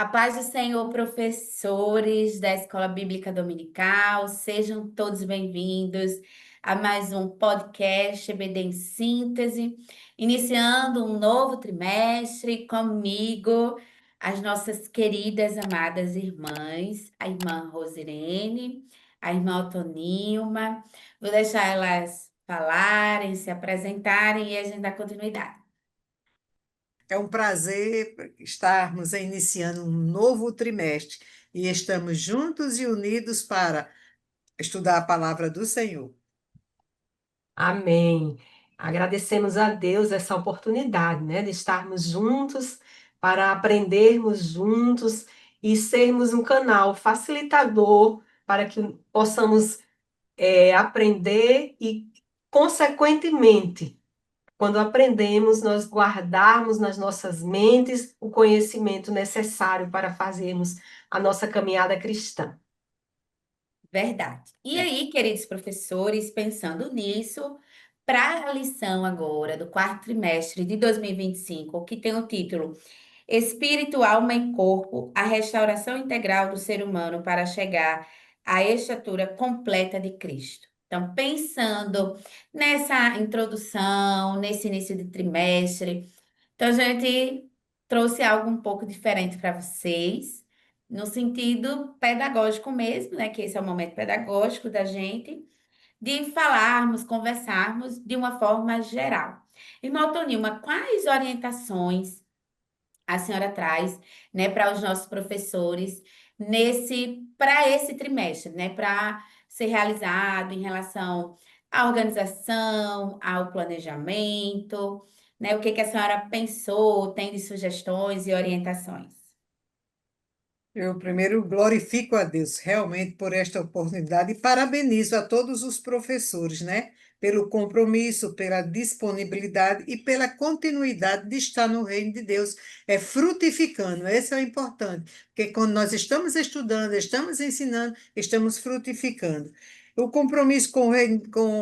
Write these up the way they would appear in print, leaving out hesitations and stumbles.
A paz do Senhor, professores da Escola Bíblica Dominical, sejam todos bem-vindos a mais um podcast EBD em Síntese, iniciando um novo trimestre comigo, as nossas queridas, amadas irmãs, a irmã Rosirene, a irmã Otonilma. Vou deixar elas falarem, se apresentarem e a gente dá continuidade. É um prazer estarmos iniciando um novo trimestre e estamos juntos e unidos para estudar a palavra do Senhor. Amém. Agradecemos a Deus essa oportunidade, né, de estarmos juntos para aprendermos juntos e sermos um canal facilitador para que possamos aprender e, consequentemente, quando aprendemos, nós guardarmos nas nossas mentes o conhecimento necessário para fazermos a nossa caminhada cristã. Verdade. E É. aí, queridos professores, pensando nisso, para a lição agora do quarto trimestre de 2025, que tem o título Espírito, Alma e Corpo, a restauração integral do ser humano para chegar à estatura completa de Cristo. Então, pensando nessa introdução, nesse início de trimestre, então a gente trouxe algo um pouco diferente para vocês, no sentido pedagógico mesmo, né? Que esse é o momento pedagógico da gente, de falarmos, conversarmos de uma forma geral. Irmão Tonilma, quais orientações a senhora traz, né, para os nossos professores para esse trimestre, né, para ser realizado em relação à organização, ao planejamento, né? O que que a senhora pensou, tem de sugestões e orientações? Eu primeiro glorifico a Deus realmente por esta oportunidade e parabenizo a todos os professores, né? Pelo compromisso, pela disponibilidade e pela continuidade de estar no reino de Deus, frutificando. Esse é o importante, porque quando nós estamos estudando, estamos ensinando, estamos frutificando. O compromisso com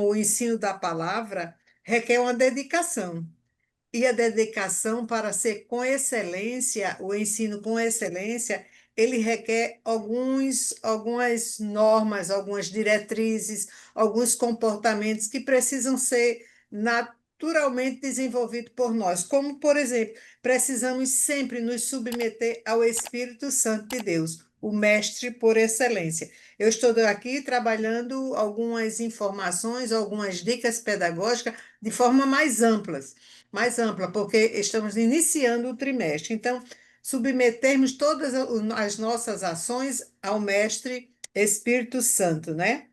o ensino da palavra requer uma dedicação. E a dedicação para ser com excelência, o ensino com excelência, ele requer algumas normas, algumas diretrizes, alguns comportamentos que precisam ser naturalmente desenvolvidos por nós. Como, por exemplo, precisamos sempre nos submeter ao Espírito Santo de Deus, o mestre por excelência. Eu estou aqui trabalhando algumas informações, algumas dicas pedagógicas de forma mais ampla, porque estamos iniciando o trimestre. Então, submetermos todas as nossas ações ao Mestre Espírito Santo, né?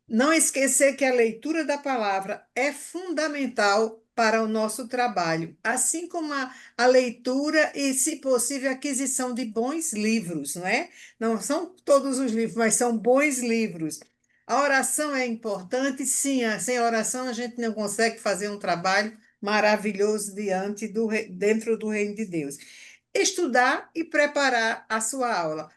Não esquecer que a leitura da palavra é fundamental para o nosso trabalho, assim como a leitura e, se possível, a aquisição de bons livros, não é? Não são todos os livros, mas são bons livros. A oração é importante, sim, sem oração a gente não consegue fazer um trabalho maravilhoso dentro do reino de Deus. Estudar e preparar a sua aula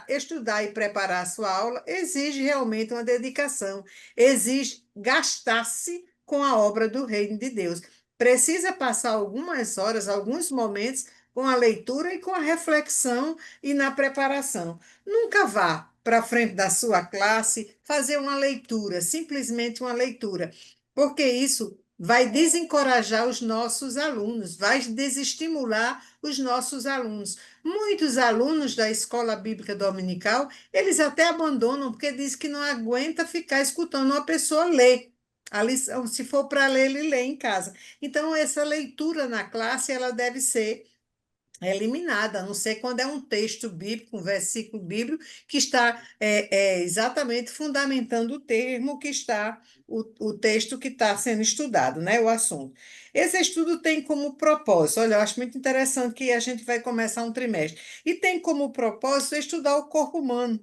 estudar e preparar a sua aula exige realmente uma dedicação, exige gastar-se com a obra do Reino de Deus. Precisa passar algumas horas, alguns momentos com a leitura e com a reflexão e na preparação. Nunca vá para frente da sua classe fazer uma leitura, simplesmente uma leitura, porque isso vai desencorajar os nossos alunos, vai desestimular os nossos alunos. Muitos alunos da escola bíblica dominical, eles até abandonam porque diz que não aguenta ficar escutando uma pessoa ler. A lição, se for para ler, ele lê em casa. Então, essa leitura na classe, ela deve ser eliminada, a não ser quando é um texto bíblico, um versículo bíblico, que está exatamente fundamentando o termo que está, o texto que está sendo estudado, né, o assunto. Esse estudo tem como propósito, olha, eu acho muito interessante que a gente vai começar um trimestre, e tem como propósito estudar o corpo humano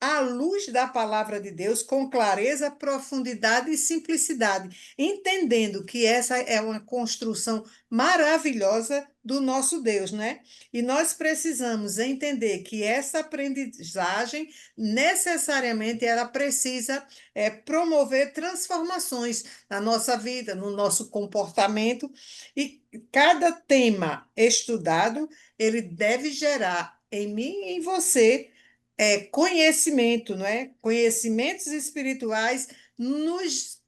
à luz da palavra de Deus, com clareza, profundidade e simplicidade, entendendo que essa é uma construção maravilhosa do nosso Deus, né? E nós precisamos entender que essa aprendizagem necessariamente ela precisa promover transformações na nossa vida, no nosso comportamento, e cada tema estudado ele deve gerar em mim e em você conhecimento, não é? Conhecimentos espirituais nos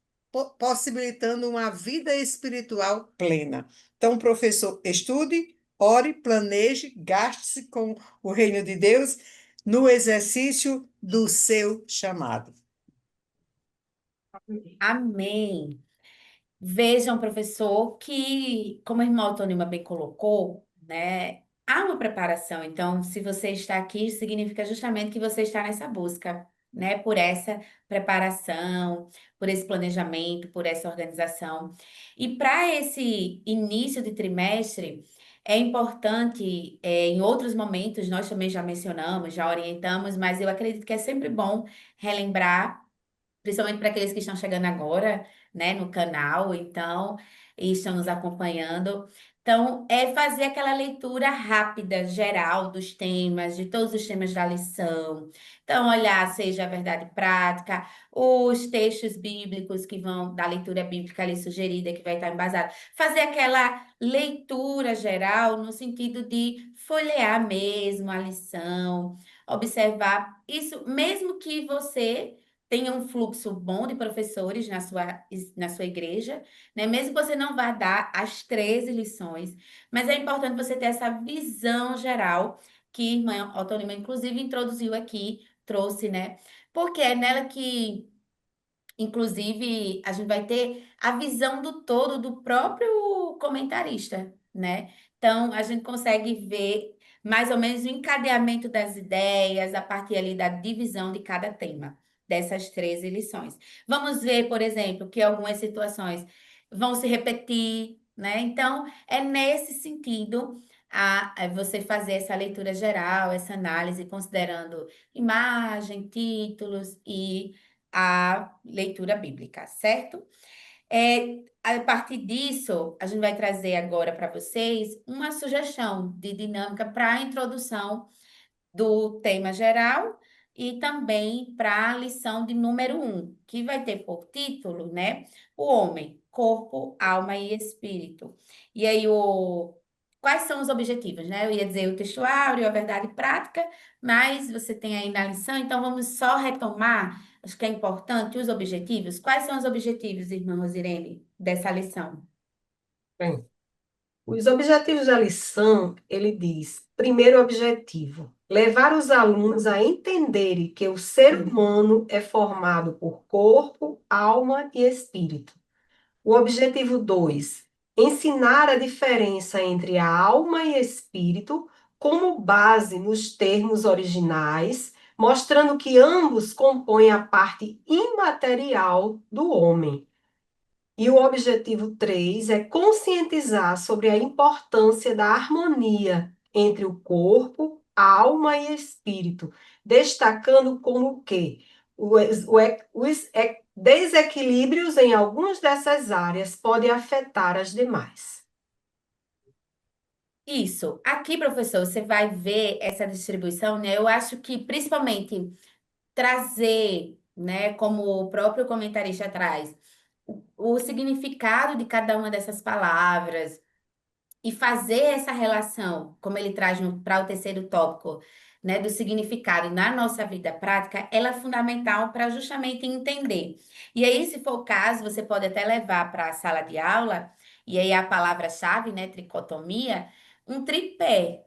possibilitando uma vida espiritual plena. Então, professor, estude, ore, planeje, gaste-se com o reino de Deus no exercício do seu chamado. Amém. Vejam, professor, que, como a irmã Autônima bem colocou, né, há uma preparação. Então, se você está aqui, significa justamente que você está nessa busca, né, por essa preparação, por esse planejamento, por essa organização. E para esse início de trimestre, é importante, em outros momentos, nós também já mencionamos, já orientamos, mas eu acredito que é sempre bom relembrar principalmente para aqueles que estão chegando agora, né, no canal, então, e estão nos acompanhando. Então, é fazer aquela leitura rápida, geral, dos temas, de todos os temas da lição. Então, olhar, seja a verdade prática, os textos bíblicos que vão, da leitura bíblica ali sugerida, que vai estar embasada. Fazer aquela leitura geral, no sentido de folhear mesmo a lição, observar isso, mesmo que você tenha um fluxo bom de professores na sua igreja, né? Mesmo que você não vá dar as 13 lições, mas é importante você ter essa visão geral que a irmã Autônima, inclusive, introduziu aqui, trouxe, né? Porque é nela que inclusive, a gente vai ter a visão do todo do próprio comentarista, né? Então, a gente consegue ver mais ou menos o encadeamento das ideias a partir ali da divisão de cada tema, dessas 13 lições. Vamos ver, por exemplo, que algumas situações vão se repetir, né? Então, é nesse sentido a você fazer essa leitura geral, essa análise, considerando imagem, títulos e a leitura bíblica, certo? A partir disso, a gente vai trazer agora para vocês uma sugestão de dinâmica para a introdução do tema geral e também para a lição de número 1, que vai ter por título, né, o homem, corpo, alma e espírito. E aí quais são os objetivos, né? Eu ia dizer o textuário, a verdade prática, mas você tem aí na lição, então vamos só retomar, acho que é importante, os objetivos. Quais são os objetivos, irmã Rosirene, dessa lição? Bem, os objetivos da lição, ele diz: primeiro objetivo, levar os alunos a entenderem que o ser humano é formado por corpo, alma e espírito. O objetivo 2, ensinar a diferença entre a alma e espírito como base nos termos originais, mostrando que ambos compõem a parte imaterial do homem. E o objetivo 3 é conscientizar sobre a importância da harmonia entre o corpo, alma e espírito, destacando como que os desequilíbrios em algumas dessas áreas podem afetar as demais. Isso. Aqui, professor, você vai ver essa distribuição, né? Eu acho que principalmente trazer, né, como o próprio comentarista traz, o significado de cada uma dessas palavras e fazer essa relação, como ele traz para o terceiro tópico, né, do significado na nossa vida prática, ela é fundamental para justamente entender. E aí, se for o caso, você pode até levar para a sala de aula, e aí a palavra-chave, né, tricotomia, um tripé.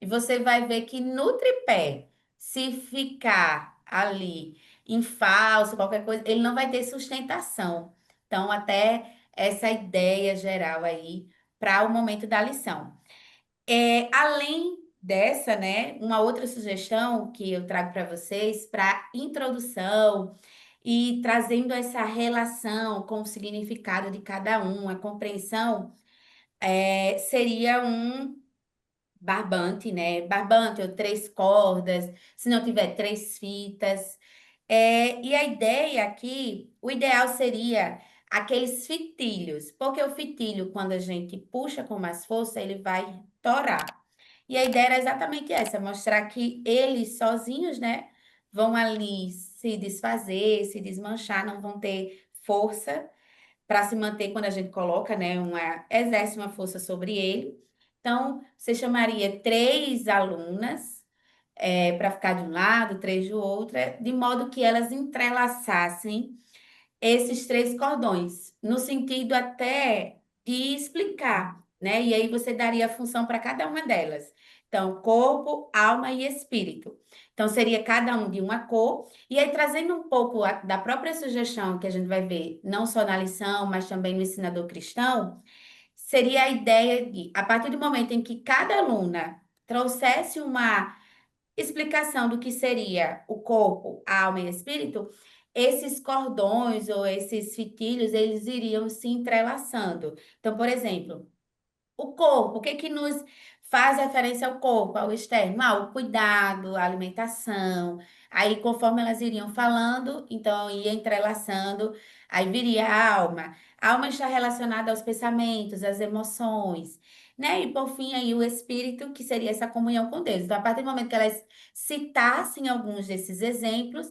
E você vai ver que no tripé, se ficar ali em falso, qualquer coisa, ele não vai ter sustentação. Então, até essa ideia geral aí para o momento da lição. Além dessa, né, uma outra sugestão que eu trago para vocês para introdução e trazendo essa relação com o significado de cada um, a compreensão, seria um barbante, né? Barbante ou 3 cordas, se não tiver 3 fitas. E a ideia aqui, o ideal seria aqueles fitilhos, porque o fitilho, quando a gente puxa com mais força, ele vai torar. E a ideia era exatamente essa, mostrar que eles sozinhos, né, vão ali se desfazer, se desmanchar, não vão ter força para se manter quando a gente coloca, né, exerce uma força sobre ele. Então, você chamaria três alunas para ficar de um lado, três do outro, de modo que elas entrelaçassem esses três cordões, no sentido até de explicar, né? E aí você daria a função para cada uma delas. Então, corpo, alma e espírito. Então, seria cada um de uma cor, e aí trazendo um pouco da própria sugestão que a gente vai ver, não só na lição, mas também no ensinador cristão, seria a ideia de, a partir do momento em que cada aluna trouxesse uma explicação do que seria o corpo, a alma e espírito, esses cordões ou esses fitilhos, eles iriam se entrelaçando. Então, por exemplo, o corpo, o que que nos faz referência ao corpo, ao externo? Ah, o cuidado, a alimentação. Aí, conforme elas iriam falando, então ia entrelaçando, aí viria a alma. A alma está relacionada aos pensamentos, às emoções, né? E por fim, aí o espírito, que seria essa comunhão com Deus. Então, a partir do momento que elas citassem alguns desses exemplos,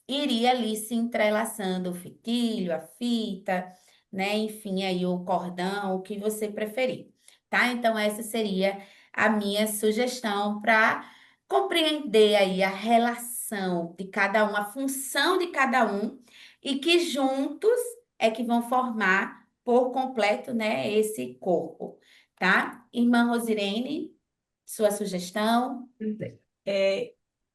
iria ali se entrelaçando o fitilho, a fita, né? Enfim, aí o cordão, o que você preferir, tá? Então, essa seria a minha sugestão para compreender aí a relação de cada um, a função de cada um, e que juntos é que vão formar por completo, né, esse corpo, tá? Irmã Rosirene, sua sugestão? É,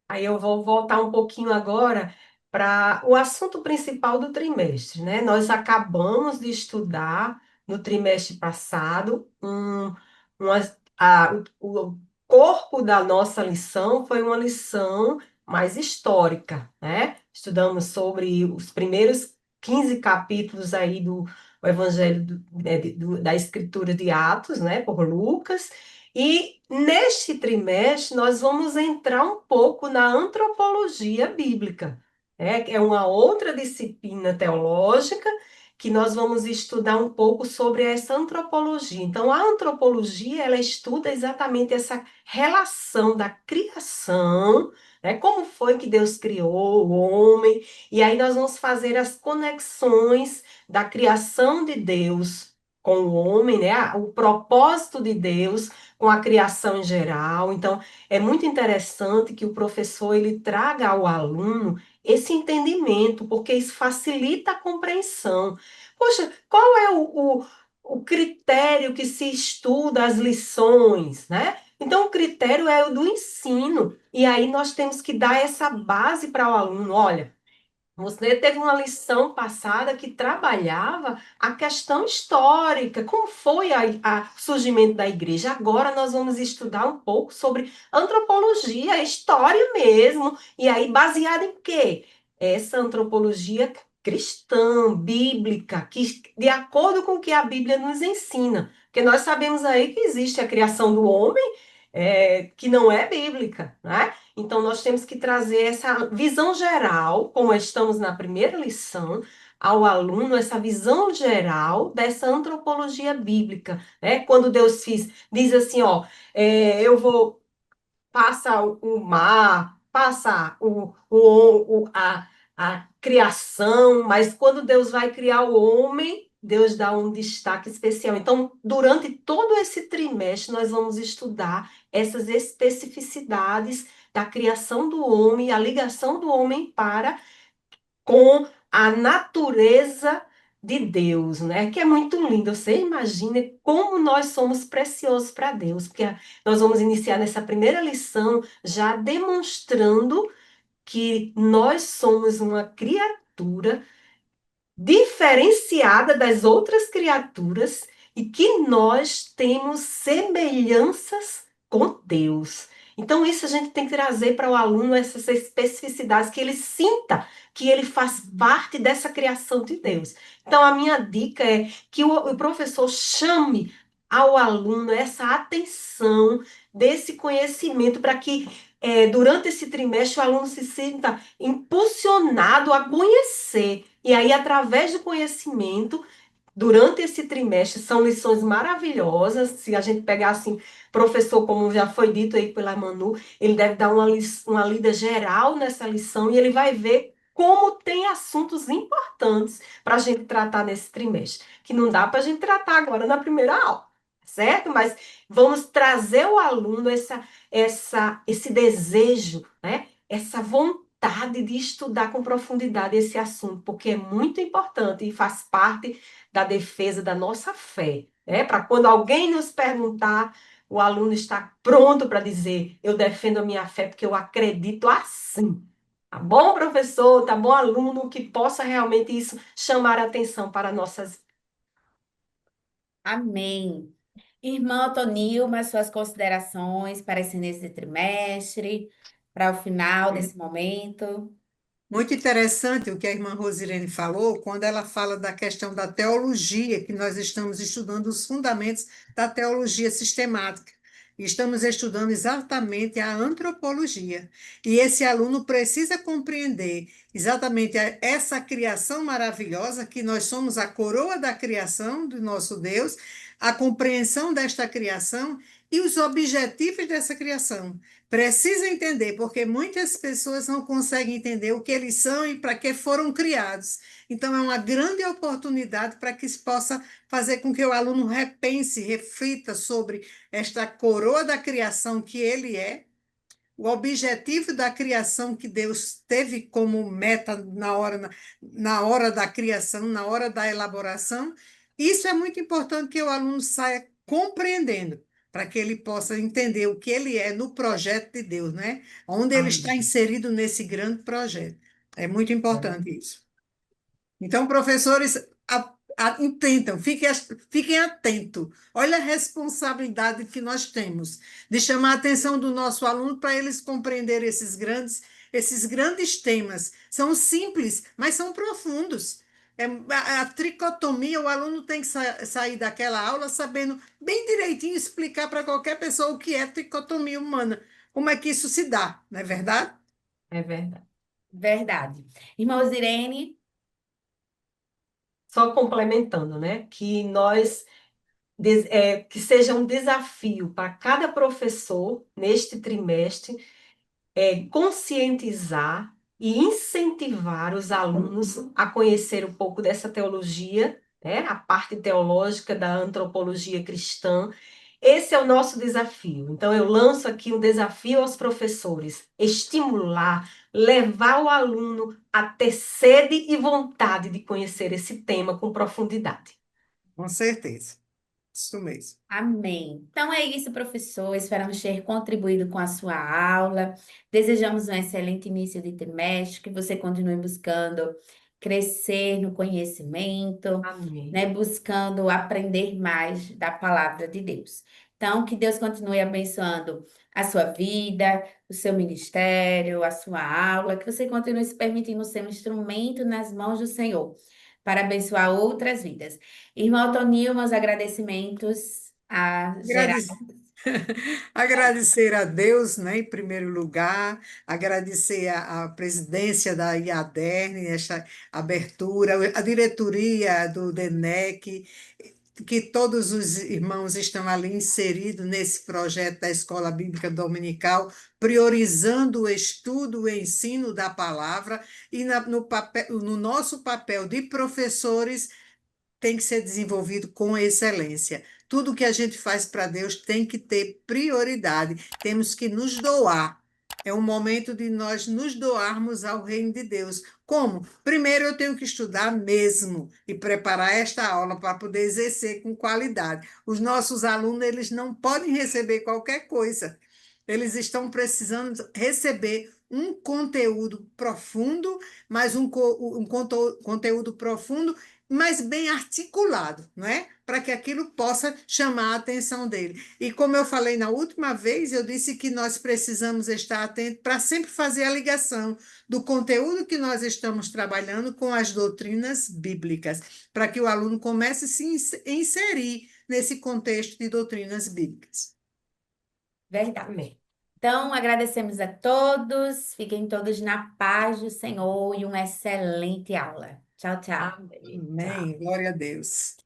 Aí eu vou voltar um pouquinho agora para o assunto principal do trimestre, né? Nós acabamos de estudar no trimestre passado o corpo da nossa lição foi uma lição mais histórica, né? Estudamos sobre os primeiros 15 capítulos aí do Evangelho da Escritura de Atos, né? Por Lucas. E neste trimestre nós vamos entrar um pouco na antropologia bíblica, né? É uma outra disciplina teológica que nós vamos estudar um pouco sobre essa antropologia. Então, a antropologia, ela estuda exatamente essa relação da criação, né? Como foi que Deus criou o homem, e aí nós vamos fazer as conexões da criação de Deus com o homem, né? O propósito de Deus com a criação em geral. Então, é muito interessante que o professor ele traga ao aluno esse entendimento, porque isso facilita a compreensão. Poxa, qual é o critério que se estuda as lições, né? Então, o critério é o do ensino. E aí nós temos que dar essa base para o aluno. Olha, você teve uma lição passada que trabalhava a questão histórica, como foi o surgimento da igreja. Agora nós vamos estudar um pouco sobre antropologia, história mesmo. E aí, baseada em quê? Essa antropologia cristã, bíblica, que de acordo com o que a Bíblia nos ensina. Porque nós sabemos aí que existe a criação do homem, que não é bíblica, né? Então, nós temos que trazer essa visão geral, como estamos na primeira lição, ao aluno, essa visão geral dessa antropologia bíblica, né? Quando diz assim, ó, eu vou passa o mar, passa a criação, mas quando Deus vai criar o homem, Deus dá um destaque especial. Então, durante todo esse trimestre, nós vamos estudar essas especificidades da criação do homem, a ligação do homem para com a natureza de Deus, né? Que é muito lindo. Você imagina como nós somos preciosos para Deus, porque nós vamos iniciar nessa primeira lição já demonstrando que nós somos uma criatura diferenciada das outras criaturas e que nós temos semelhanças com Deus. Então, isso a gente tem que trazer para o aluno essas especificidades, que ele sinta que ele faz parte dessa criação de Deus. Então, a minha dica é que o professor chame ao aluno essa atenção desse conhecimento para que durante esse trimestre o aluno se sinta impulsionado a conhecer e aí, através do conhecimento, durante esse trimestre, são lições maravilhosas. Se a gente pegar assim, professor, como já foi dito aí pela Manu, ele deve dar uma lida geral nessa lição e ele vai ver como tem assuntos importantes para a gente tratar nesse trimestre, que não dá para a gente tratar agora na primeira aula. certo? Mas vamos trazer ao aluno esse desejo, né? Essa vontade de estudar com profundidade esse assunto, porque é muito importante e faz parte da defesa da nossa fé, né? Para quando alguém nos perguntar, o aluno está pronto para dizer: eu defendo a minha fé porque eu acredito assim. Tá bom, professor? Tá bom, aluno? Que possa realmente isso chamar a atenção para nossas. Amém. Irmã Otonilma, suas considerações para esse início de trimestre, para o final desse momento. Muito interessante o que a irmã Rosirene falou, quando ela fala da questão da teologia, que nós estamos estudando os fundamentos da teologia sistemática. E estamos estudando exatamente a antropologia. E esse aluno precisa compreender exatamente essa criação maravilhosa, que nós somos a coroa da criação do nosso Deus, a compreensão desta criação e os objetivos dessa criação. Precisa entender, porque muitas pessoas não conseguem entender o que eles são e para que foram criados. Então, é uma grande oportunidade para que se possa fazer com que o aluno repense, reflita sobre esta coroa da criação que ele é, o objetivo da criação que Deus teve como meta na hora da criação, na hora da elaboração. Isso é muito importante que o aluno saia compreendendo, para que ele possa entender o que ele é no projeto de Deus, né? Onde ele está Amém. inserido nesse grande projeto. É muito importante isso. Então, professores, intentam, fiquem atentos. Olha a responsabilidade que nós temos de chamar a atenção do nosso aluno para eles compreenderem esses grandes temas. São simples, mas são profundos. A tricotomia, o aluno tem que sair daquela aula sabendo bem direitinho explicar para qualquer pessoa o que é tricotomia humana, como é que isso se dá, não é verdade? É verdade. Verdade. Irmã Irene, Só complementando, né? Que seja um desafio para cada professor neste trimestre conscientizar e incentivar os alunos a conhecer um pouco dessa teologia, né? A parte teológica da antropologia cristã. Esse é o nosso desafio. Então, eu lanço aqui um desafio aos professores: estimular, levar o aluno a ter sede e vontade de conhecer esse tema com profundidade. Com certeza. Isso mesmo. amém. Então é isso, professor. Esperamos ter contribuído com a sua aula. Desejamos um excelente início de trimestre, que você continue buscando crescer no conhecimento, Amém. né? Buscando aprender mais da palavra de Deus. Então, que Deus continue abençoando a sua vida, o seu ministério, a sua aula, que você continue se permitindo ser um instrumento nas mãos do Senhor para abençoar outras vidas. Irmão Tonil, meus agradecimentos a gerar. Agradec- Agradecer a Deus, né, em primeiro lugar, agradecer a presidência da IADERN, esta abertura, a diretoria do DENEC, que todos os irmãos estão ali inseridos nesse projeto da Escola Bíblica Dominical, priorizando o estudo, o ensino da palavra, e no nosso papel de professores tem que ser desenvolvido com excelência. Tudo que a gente faz para Deus tem que ter prioridade. Temos que nos doar. É um momento de nós nos doarmos ao reino de Deus. Como? Primeiro eu tenho que estudar mesmo e preparar esta aula para poder exercer com qualidade. Os nossos alunos, eles não podem receber qualquer coisa. Eles estão precisando receber um conteúdo profundo, mas conteúdo profundo mas bem articulado, não é? Para que aquilo possa chamar a atenção dele. E como eu falei na última vez, eu disse que nós precisamos estar atentos para sempre fazer a ligação do conteúdo que nós estamos trabalhando com as doutrinas bíblicas, para que o aluno comece a se inserir nesse contexto de doutrinas bíblicas. Verdade. Amém. Então, agradecemos a todos. Fiquem todos na paz do Senhor e uma excelente aula. Tchau, tchau. Amém. Tchau. Amém. Glória a Deus.